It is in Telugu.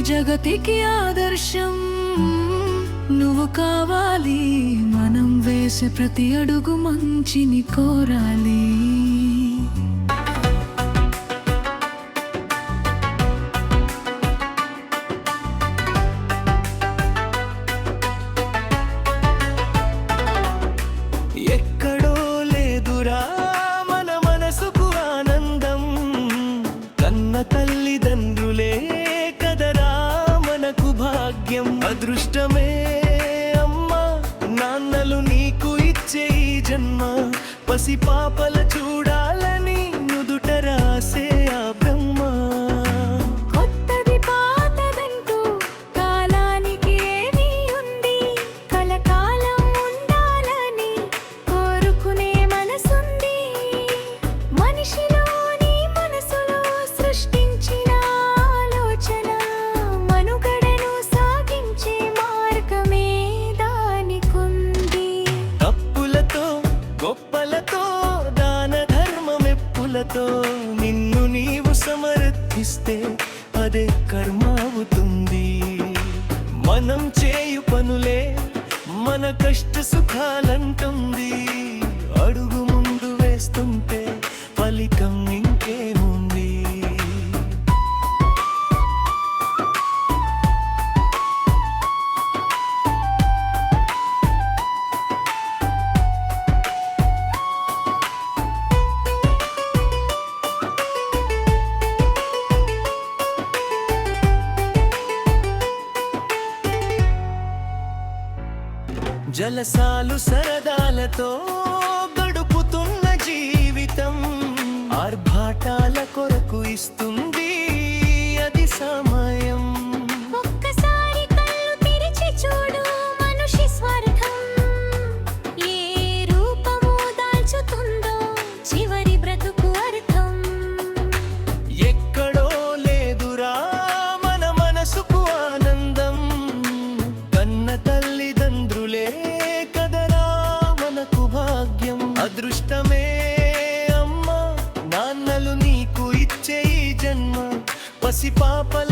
జగతికి ఆదర్శం నువ్వు కావాలి. మనం వేసే ప్రతి అడుగు మంచిని కోరాలి. ఎక్కడో లేదురా మన మనసుకు ఆనందం, కన్న తల్లిదండ్రులే కదరా మనకు భాగ్యం. అదృష్టమే అమ్మా నాన్నలు నీకు ఇచ్చే ఈ జన్మ, పసిపాపల చూడాలని నుదుట రాసే ఆ బ్రహ్మ. కొత్తది పాతదంటూ కాలానికి ఏమీ ఉంది, కలకాలం ఉండాలని కోరుకునే మనసుంది. మనిషిలోని మనసులో సృష్టించిన ఆలోచన మనుగడను సాగించే మార్గమే దానికుంది. తప్పులతో గొప్పలతో దాన ధర్మమెప్పులతో నిన్ను నీవు సమర్థిస్తే అదే కర్మ అవుతుంది. మనం చేయు పనులే మన కష్ట సుఖాలంటుంది. అడుగు ముందు వేస్తుంటే ఫలితం ఇంకేముంది. జలసాలు సరదాలతో గడుపుతున్న జీవితం ఆర్భాటాల కొరకు ఇస్తుంది అది సమయం. ఒక్కసారి కళ్ళు తెరిచి చూడు మనిషి స్వార్థం ఏ రూపము దాల్చుతుందో చివరి బ్రతుకు అర్థం. ఎక్కడో లేదురా మన మనసుకు ఆనందం, కన్న తల్లిదండ్రులే కదరా మనకు భాగ్యం. అదృష్టమే అమ్మా నాన్నలు నీకు ఇచ్చే ఈ జన్మ, పసిపాపల